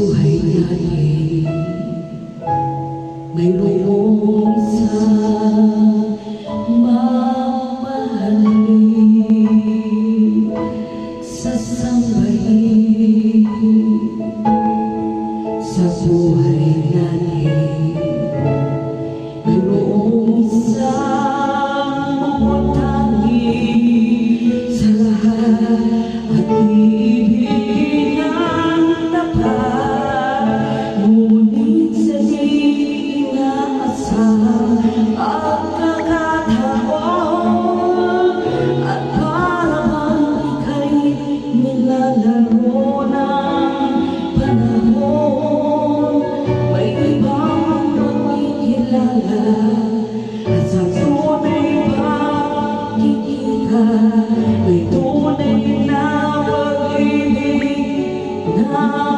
buhay natin mayroong isang mamahalin sasambahin sa buhay natin mayroong isang mapuntahin sa lahat at ibig ang tapat, ngunit sa di inaasang ang kakataon at parang ika'y nilalaro ng panahon. May ibang magkikilala at sa tunay pagkikita may tunay na pag-ibig na